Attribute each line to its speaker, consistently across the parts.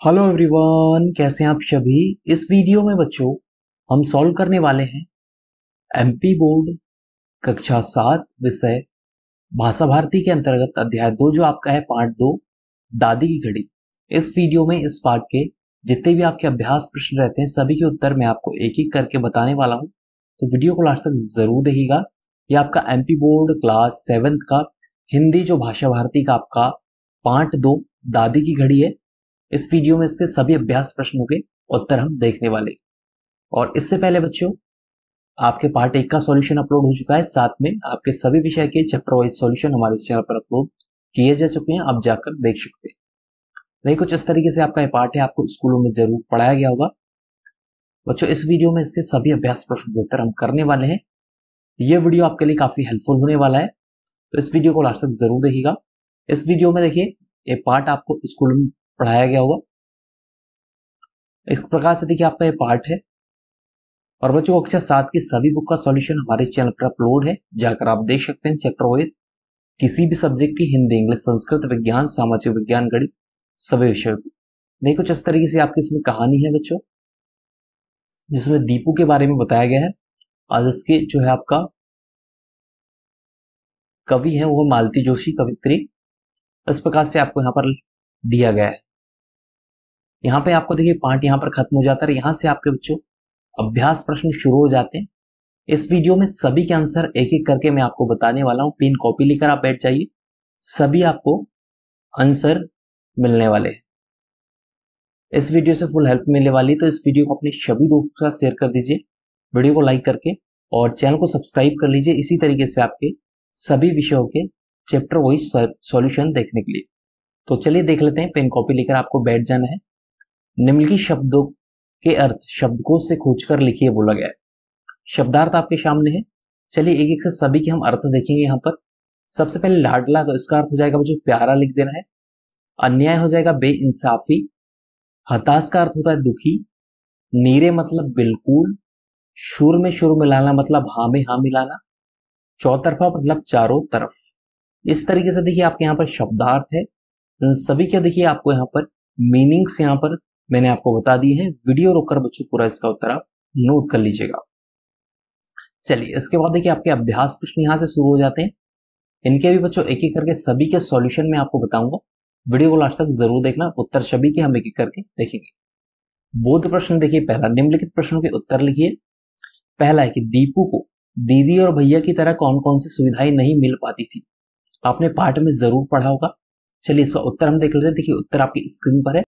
Speaker 1: Hello everyone, कैसे हैं आप सभी। इस वीडियो में बच्चों हम सॉल्व करने वाले हैं एमपी बोर्ड कक्षा 7 विषय भाषा भारती के अंतर्गत अध्याय 2 जो आपका है पार्ट 2 दादी की घड़ी। इस वीडियो में इस पार्ट के जितने भी आपके अभ्यास प्रश्न रहते हैं सभी के उत्तर मैं आपको एक एक करके बताने वाला हूं, तो वीडियो को लास्ट तक जरूर देखिएगा। ये आपका एमपी बोर्ड क्लास 7 का हिंदी जो भाषा भारती का आपका पार्ट 2 दादी की घड़ी है। इस वीडियो में इसके सभी अभ्यास प्रश्नों के उत्तर हम देखने वाले। और इससे पहले बच्चों आपके पार्ट 1 का सॉल्यूशन अपलोड हो चुका है, साथ में आपके सभी विषय के चैप्टर वाइज सॉल्यूशन हमारे इस चैनल पर अपलोड किए जा चुके हैं, आप जाकर देख सकते हैं। नहीं कुछ इस तरीके से आपका ये पार्ट है, आपको स्कूलों में जरूर पढ़ाया गया होगा। बच्चों इस वीडियो में इसके सभी अभ्यास प्रश्नों के उत्तर हम करने वाले हैं। ये वीडियो आपके लिए काफी हेल्पफुल होने वाला है, तो इस वीडियो को लास्ट तक जरूर देखिएगा। इस वीडियो में देखिए ये पार्ट आपको स्कूल में पढ़ाया गया होगा, इस प्रकार से देखिए आपका ये पार्ट है। और बच्चों कक्षा 7 की सभी बुक का सॉल्यूशन हमारे चैनल पर अपलोड है, जाकर आप देख सकते हैं चैप्टर वाइज किसी भी सब्जेक्ट की, हिंदी, इंग्लिश, संस्कृत, विज्ञान, सामाजिक विज्ञान, गणित, सभी विषयों की। नहीं कुछ इस तरीके से आपकी इसमें कहानी है बच्चों, जिसमें दीपू के बारे में बताया गया है। आज इसके जो है आपका कवि है वो मालती जोशी कवित्री। इस प्रकार से आपको यहाँ पर दिया गया है। यहाँ पे आपको देखिए पार्ट यहाँ पर खत्म हो जाता है, यहाँ से आपके बच्चों अभ्यास प्रश्न शुरू हो जाते हैं। इस वीडियो में सभी के आंसर एक एक करके मैं आपको बताने वाला हूं, पेन कॉपी लेकर आप बैठ जाइए, सभी आपको आंसर मिलने वाले हैं। इस वीडियो से फुल हेल्प मिलने वाली, तो इस वीडियो को अपने सभी दोस्तों के साथ शेयर कर दीजिए, वीडियो को लाइक करके, और चैनल को सब्सक्राइब कर लीजिए इसी तरीके से आपके सभी विषयों के चैप्टर वाइज सॉल्यूशन देखने के लिए। तो चलिए देख लेते हैं, पेन कॉपी लेकर आपको बैठ जाना है। निम्नलिखित शब्दों के अर्थ शब्दकोश से खोजकर लिखिए बोला गया है। शब्दार्थ आपके सामने है, चलिए एक एक से सभी के हम अर्थ देखेंगे। यहाँ पर सबसे पहले लाडला, तो इसका अर्थ हो जाएगा बच्चों प्यारा, लिख देना है। अन्याय हो जाएगा बेइंसाफी। हताश का अर्थ होता है दुखी। नीरे मतलब बिल्कुल। शुर में शुर मिलाना मतलब हाँ में हाँ मिलाना। चौतरफा मतलब चारों तरफ। इस तरीके से देखिए आपके यहाँ पर शब्दार्थ है, इन सभी के देखिए आपको यहाँ पर मीनिंग्स यहाँ पर मैंने आपको बता दी है। वीडियो रोककर बच्चों पूरा इसका उत्तर आप नोट कर लीजिएगा। चलिए इसके बाद देखिए आपके अभ्यास प्रश्न यहाँ से शुरू हो जाते हैं। इनके भी बच्चों एक एक करके सभी के सॉल्यूशन में आपको बताऊंगा, वीडियो को लास्ट तक जरूर देखना, उत्तर सभी के हम एक एक करके देखेंगे। बोध प्रश्न देखिए पहला, निम्नलिखित प्रश्नों के उत्तर लिखिए। पहला है कि दीपू को दीदी और भैया की तरह कौन कौन सी सुविधाएं नहीं मिल पाती थी। आपने पाठ में जरूर पढ़ा होगा। चलिए इसका उत्तर हम देख लेते हैं। देखिए उत्तर आपकी स्क्रीन पर है।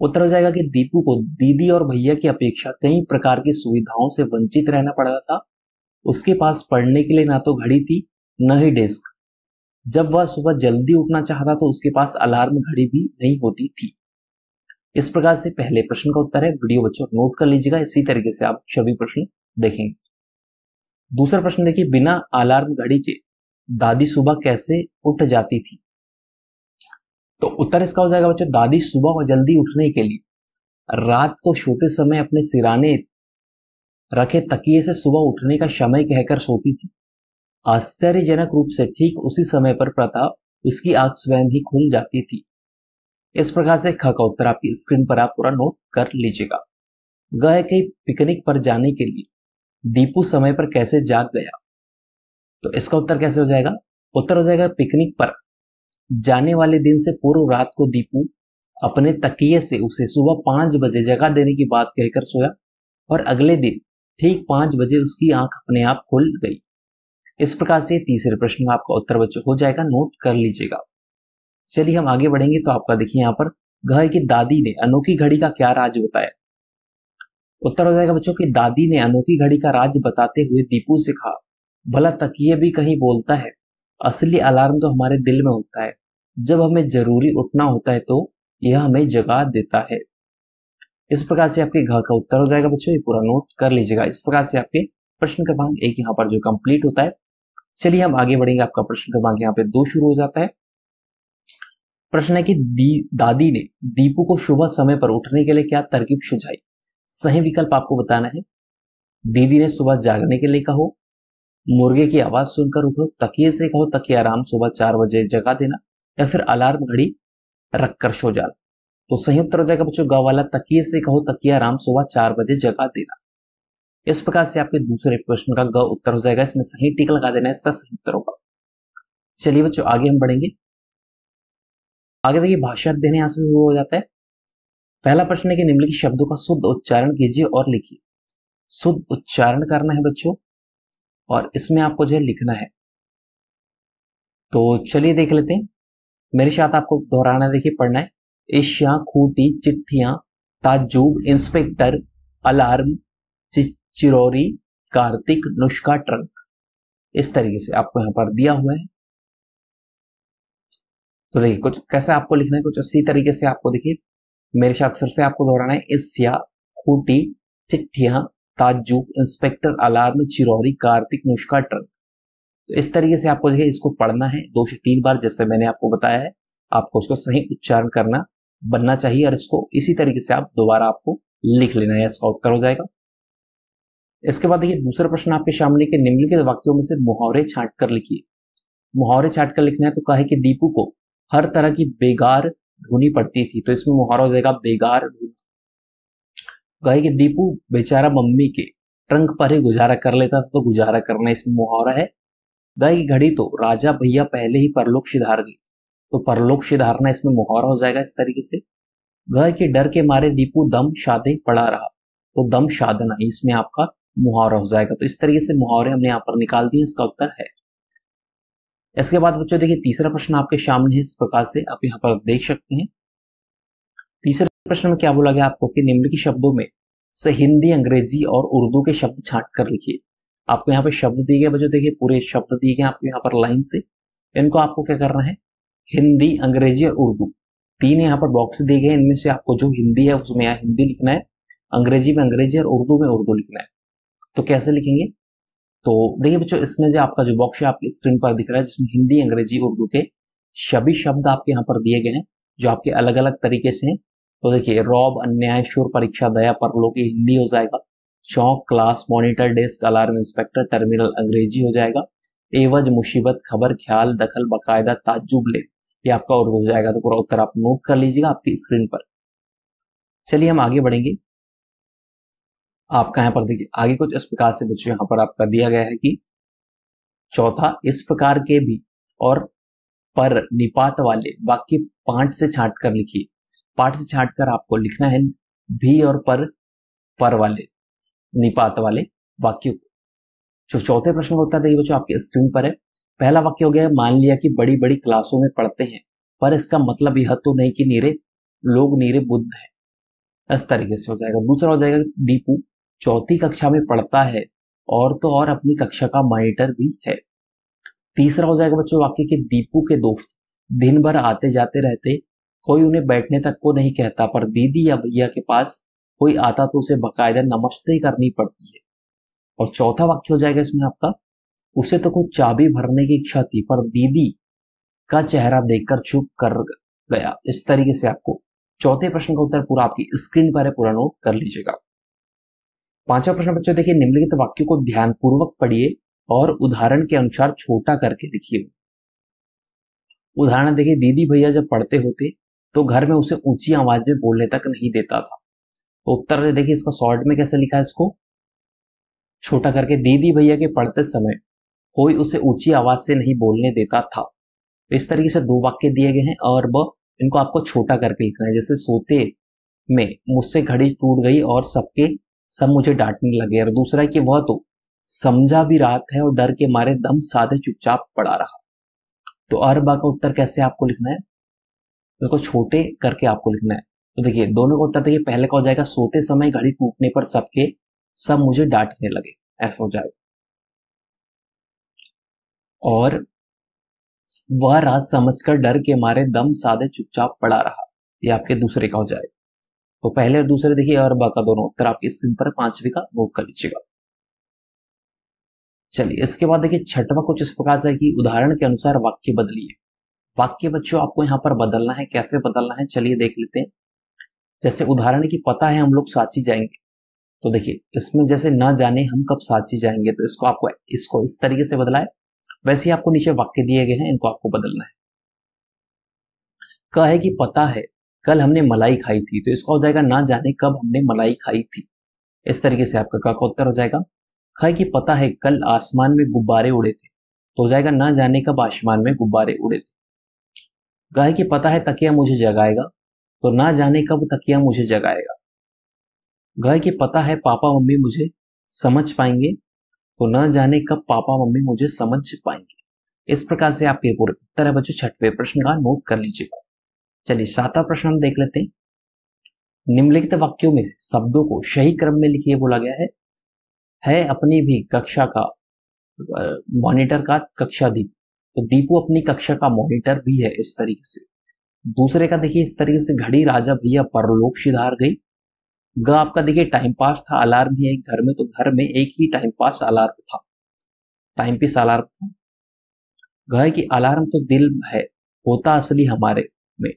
Speaker 1: उत्तर हो जाएगा कि दीपू को दीदी और भैया की अपेक्षा कई प्रकार की सुविधाओं से वंचित रहना पड़ रहा था। उसके पास पढ़ने के लिए ना तो घड़ी थी न ही डेस्क। जब वह सुबह जल्दी उठना चाहता तो उसके पास अलार्म घड़ी भी नहीं होती थी। इस प्रकार से पहले प्रश्न का उत्तर है। वीडियो बच्चों नोट कर लीजिएगा, इसी तरीके से आप सभी प्रश्न देखेंगे। दूसरा प्रश्न देखिए, बिना अलार्म घड़ी के दादी सुबह कैसे उठ जाती थी। तो उत्तर इसका हो जाएगा बच्चों, दादी सुबह जल्दी उठने के लिए रात को सोते समय अपने सिराने रखे तकिए से सुबह उठने का समय कहकर सोती थी। आश्चर्यजनक रूप से ठीक उसी समय पर प्रताप उसकी आंख स्वयं ही खुल जाती थी। इस प्रकार से ख का उत्तर आपकी स्क्रीन पर आप पूरा नोट कर लीजिएगा। ग है कि पिकनिक पर जाने के लिए दीपू समय पर कैसे जाग गया। तो इसका उत्तर कैसे हो जाएगा, उत्तर हो जाएगा पिकनिक पर जाने वाले दिन से पूर्व रात को दीपू अपने तकिए से उसे सुबह 5 बजे जगा देने की बात कहकर सोया, और अगले दिन ठीक 5 बजे उसकी आंख अपने आप खुल गई। इस प्रकार से तीसरे प्रश्न का आपका उत्तर बच्चों हो जाएगा, नोट कर लीजिएगा। चलिए हम आगे बढ़ेंगे। तो आपका देखिए यहाँ पर घ की दादी ने अनोखी घड़ी का क्या राज बताया। उत्तर हो जाएगा बच्चों की दादी ने अनोखी घड़ी का राज बताते हुए दीपू से कहा, भला तकिए भी कहीं बोलता है, असली अलार्म तो हमारे दिल में होता है। जब हमें जरूरी उठना होता है तो यह हमें जगा देता है। इस प्रकार से आपके घ का उत्तर हो जाएगा बच्चों, ये पूरा नोट कर लीजिएगा। इस प्रकार से आपके प्रश्न क्रमांक 1 यहाँ पर जो कंप्लीट होता है। चलिए हम आगे बढ़ेंगे। आपका प्रश्न क्रमांक यहाँ पे 2 शुरू हो जाता है। प्रश्न है कि दादी ने दीपू को सुबह समय पर उठने के लिए क्या तरकीब सुझाई। सही विकल्प आपको बताना है। दीदी ने सुबह जागने के लिए कहो, मुर्गे की आवाज सुनकर उठो, तकिए से कहो तकिया आराम सुबह 4 बजे जगा देना, या फिर अलार्म घड़ी रखकर सो जाना। तो सही उत्तर हो जाएगा बच्चों ग वाला, तकिए से कहो तकिया राम सुबह 4 बजे जगा देना। इस प्रकार से आपके दूसरे प्रश्न का ग उत्तर हो जाएगा, इसमें सही टिक लगा देना, इसका सही उत्तर होगा। चलिए बच्चों आगे हम बढ़ेंगे। आगे देखिए भाषा अध्ययन यहां से शुरू हो जाता है। पहला प्रश्न है कि निम्नलिखित शब्दों का शुद्ध उच्चारण कीजिए और लिखिए। शुद्ध उच्चारण करना है बच्चों, और इसमें आपको जो है लिखना है। तो चलिए देख लेते हैं, मेरे साथ आपको दोहराना है, देखिए पढ़ना है। एशिया, खूंटी, चिट्ठियां, ताज्जुब, इंस्पेक्टर, अलार्म, चिरौरी, कार्तिक, नुस्खा, ट्रंक। इस तरीके से आपको यहाँ पर दिया हुआ है। तो देखिए कुछ कैसा आपको लिखना है, कुछ इसी तरीके से आपको देखिए मेरे साथ फिर से आपको दोहराना है। एशिया, खूंटी, चिट्ठियां, ताज्जुब, इंस्पेक्टर, अलार्म, चिरौरी, कार्तिक, नुस्खा, ट्रंक। तो इस तरीके से आपको देखिए इसको पढ़ना है 2 से 3 बार, जैसे मैंने आपको बताया है। आपको उसको सही उच्चारण करना बनना चाहिए, और इसको इसी तरीके से आप दोबारा आपको लिख लेना है, इसका उत्तर हो जाएगा। इसके बाद देखिए दूसरा प्रश्न आपके सामने के निम्नलिखित वाक्यों में से मुहावरे छांट कर लिखिए। मुहावरे छांट कर लिखना है, तो कहा है कि दीपू को हर तरह की बेगार ढूंढनी पड़ती थी, तो इसमें मुहावरा हो जाएगा बेगार ढूंढ। कहा है कि दीपू बेचारा मम्मी के ट्रंक पर ही गुजारा कर लेता था, तो गुजारा करना इसमें मुहावरा है। गाय की घड़ी तो राजा भैया पहले ही परलोक सिधार गई, तो परलोक सिधारना इसमें मुहावरा हो जाएगा इस तरीके से। गाय के डर के मारे दीपू दम शादे पड़ा रहा, तो दम शादना इसमें आपका मुहावरा हो जाएगा। तो इस तरीके से मुहावरे हमने यहाँ पर निकाल दिए, इसका उत्तर है। इसके बाद बच्चों देखिए तीसरा प्रश्न आपके सामने है, इस प्रकार से आप यहाँ पर देख सकते हैं। तीसरे प्रश्न में क्या बोला गया आपको कि निम्नलिखित शब्दों में से हिंदी, अंग्रेजी और उर्दू के शब्द छांट कर लिखिए। आपको यहाँ पे शब्द दिए गए बच्चों, देखिए पूरे शब्द दिए गए आपको यहाँ पर लाइन से। इनको आपको क्या करना है, हिंदी, अंग्रेजी और उर्दू, 3 यहाँ पर बॉक्स दिए गए। इनमें से आपको जो हिंदी है उसमें यहाँ हिंदी लिखना है, अंग्रेजी में अंग्रेजी और उर्दू में उर्दू लिखना है। तो कैसे लिखेंगे, तो देखिए बच्चों इसमें जो आपका जो बॉक्स है आपकी स्क्रीन पर दिख रहा है, जिसमें हिंदी, अंग्रेजी, उर्दू के सभी शब्द आपके यहाँ पर दिए गए हैं, जो आपके अलग अलग तरीके से हैं। तो देखिए रौब, अन्याय, शूर, परीक्षा, दया, परलोक ये हिंदी हो जाएगा। Chalk, class, monitor, desk, alarm, inspector, terminal अंग्रेजी हो जाएगा। एवज, मुसीबत, खबर, ख्याल, दखल, बाकायदा, ताज्जुब, ले ये आपका उर्दू हो जाएगा। तो पूरा उत्तर आप नोट कर लीजिएगा आपकी स्क्रीन पर। चलिए हम आगे बढ़ेंगे। आपका यहाँ पर देखिए आगे कुछ इस प्रकार से बच्चों यहाँ पर आपका दिया गया है कि चौथा, इस प्रकार के भी और पर निपात वाले वाक्य पाठ से छांट कर लिखिए। पाठ से छांट कर आपको लिखना है भी और पर वाले निपात वाले वाक्यों को। जो चौथे प्रश्न का उत्तर देखिए बच्चों आपके स्क्रीन पर है। पहला वाक्य हो गया, मान लिया कि बड़ी बड़ी क्लासों में पढ़ते हैं, पर इसका मतलब यह तो नहीं कि नीरे लोग नीरे बुद्ध है। इस तरीके से हो जाएगा। दूसरा हो जाएगा, दीपू 4वीं कक्षा में पढ़ता है और तो और अपनी कक्षा का मॉनिटर भी है। तीसरा हो जाएगा बच्चों वाक्य कि दीपू के दोस्त दिन भर आते जाते रहते, कोई उन्हें बैठने तक को नहीं कहता, पर दीदी या भैया के पास कोई आता तो उसे बकायदा नमस्ते करनी पड़ती है। और चौथा वाक्य हो जाएगा इसमें आपका, उसे तो कोई चाबी भरने की इच्छा थी, पर दीदी का चेहरा देखकर चुप कर गया। इस तरीके से आपको चौथे प्रश्न का उत्तर पूरा आपकी स्क्रीन पर है, पूरा नोट कर लीजिएगा। पांचवा प्रश्न बच्चों देखिए, निम्नलिखित वाक्यों को ध्यानपूर्वक पढ़िए और उदाहरण के अनुसार छोटा करके लिखिए। उदाहरण देखिए, दीदी भैया जब पढ़ते होते तो घर में उसे ऊंची आवाज में बोलने तक नहीं देता था। तो उत्तर देखिए इसका शॉर्ट में कैसे लिखा है, इसको छोटा करके, दीदी भैया के पढ़ते समय कोई उसे ऊंची आवाज से नहीं बोलने देता था। तो इस तरीके से 2 वाक्य दिए गए हैं और वह इनको आपको छोटा करके लिखना है। जैसे सोते में मुझसे घड़ी टूट गई और सब मुझे डांटने लगे। और दूसरा है कि वह तो समझा भी रात है और डर के मारे दम साधे चुपचाप पड़ा रहा। तो अरबा का उत्तर कैसे आपको लिखना है, इसको छोटे करके आपको लिखना है। तो देखिए दोनों का उत्तर देखिए, पहले का हो जाएगा, सोते समय घड़ी टूटने पर सब मुझे डांटने लगे, ऐसा हो जाएगा। और वह रात समझकर डर के मारे दम साधे चुपचाप पड़ा रहा, ये आपके दूसरे का हो जाएगा। तो पहले और दूसरे देखिए अरबा का दोनों उत्तर आपकी स्क्रीन पर 5वीं का नोट कर लीजिएगा। चलिए इसके बाद देखिए छठवां कुछ इस प्रकार से कि उदाहरण के अनुसार वाक्य बदलिए। वाक्य बच्चों आपको यहाँ पर बदलना है, कैसे बदलना है चलिए देख लेते हैं। जैसे उदाहरण की पता है हम लोग सांची जाएंगे, तो देखिए इसमें जैसे ना जाने हम कब सांची जाएंगे, तो इसको इस तरीके से बदला है। वैसे ही आपको नीचे वाक्य दिए गए हैं, इनको आपको बदलना है। कहा है कि पता है कल हमने मलाई खाई थी, तो इसका हो जाएगा ना जाने कब हमने मलाई खाई थी। इस तरीके से आपका का उत्तर हो जाएगा। ख की पता है कल आसमान में गुब्बारे उड़े थे, तो हो जाएगा ना जाने कब आसमान में गुब्बारे उड़े थे। गाय की पता है तकिया मुझे जगाएगा, तो ना जाने कब तकिया मुझे जगाएगा। गाय की पता है पापा मम्मी मुझे समझ पाएंगे, तो ना जाने कब पापा मम्मी मुझे समझ पाएंगे। इस प्रकार से आपके पूरे उत्तर है बच्चों। छठवें प्रश्न का नोट कर लीजिएगा। चलिए सातवां प्रश्न हम देख लेते हैं। निम्नलिखित वाक्यों में से शब्दों को सही क्रम में लिखिए बोला गया है अपनी भी कक्षा का मॉनिटर का कक्षा दीप, तो दीपू अपनी कक्षा का मॉनिटर भी है। इस तरीके से दूसरे का देखिए इस तरीके से घड़ी राजा भैया परलोक सिधार गई। ग आपका देखिए टाइम पास था, अलार्म भी एक घर में, तो घर में एक ही टाइम पास अलार्म था, टाइम पीस अलार्म था। घ की अलार्म तो दिल है, होता असली हमारे में,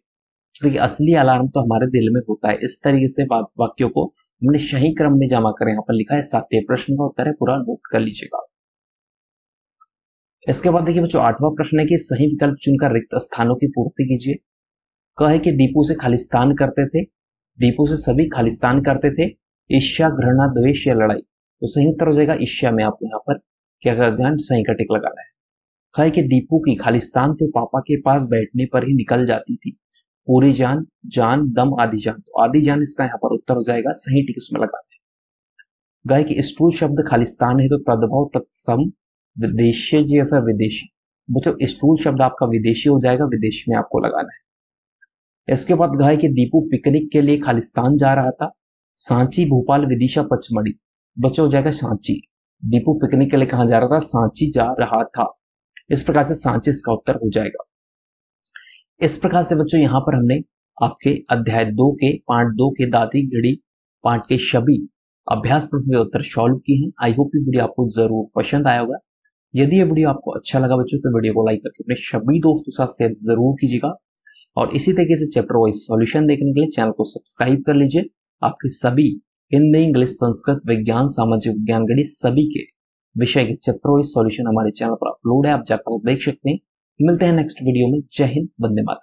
Speaker 1: देखिए असली अलार्म तो हमारे दिल में होता है। इस तरीके से वाक्यों को हमने सही क्रम में जमा कर यहाँ पर लिखा है। सातवें प्रश्न का उत्तर है, पूरा नोट कर लीजिएगा। इसके बाद देखिए बच्चों आठवां प्रश्न है कि सही विकल्प चुनकर रिक्त स्थानों की पूर्ति कीजिए। क है कि दीपू से खालिस्तान करते थे, दीपू से सभी खालिस्तान करते थे। ईर्ष्या घृणा द्वेष या लड़ाई, तो सही उत्तर हो जाएगा ईर्ष्या में। आपको यहाँ पर क्या कर ध्यान सही का टिक लगाना है। ख है कि दीपू की खालिस्तान तो पापा के पास बैठने पर ही निकल जाती थी। पूरी जान, जान, दम, आदि जान, तो आदि जान इसका यहाँ पर उत्तर हो जाएगा। सही टिक उसमें लगाना है। गाय की स्टूल शब्द खालिस्तान है, तो तद्भव तत्सम विदेशी या फिर विदेशी, बच्चों स्टूल शब्द आपका विदेशी हो जाएगा, विदेश में आपको लगाना है। इसके बाद गाय के दीपू पिकनिक के लिए खालिस्तान जा रहा था। सांची, भोपाल, विदिशा, पचमढ़ी, बच्चों हो जाएगा सांची। दीपू पिकनिक के लिए कहां जा रहा था? सांची जा रहा था। इस प्रकार से सांची इसका उत्तर हो जाएगा। इस प्रकार से बच्चों यहां पर हमने आपके अध्याय 2 के पार्ट 2 के दादी घड़ी पार्ट के सभी अभ्यास प्रश्न के उत्तर सॉल्व किए हैं। आई होप ये वीडियो आपको जरूर पसंद आया होगा। यदि ये वीडियो आपको अच्छा लगा बच्चों तो वीडियो को लाइक करके अपने सभी दोस्तों के साथ शेयर जरूर कीजिएगा, और इसी तरीके से चैप्टर वाइज सॉल्यूशन देखने के लिए चैनल को सब्सक्राइब कर लीजिए। आपके सभी हिंदी, इंग्लिश, संस्कृत, विज्ञान, सामाजिक विज्ञान, गणित सभी के विषय के चैप्टर वाइज सॉल्यूशन हमारे चैनल पर अपलोड है, आप जाकर देख सकते हैं। मिलते हैं नेक्स्ट वीडियो में। जय हिंद, वंदे मातरम।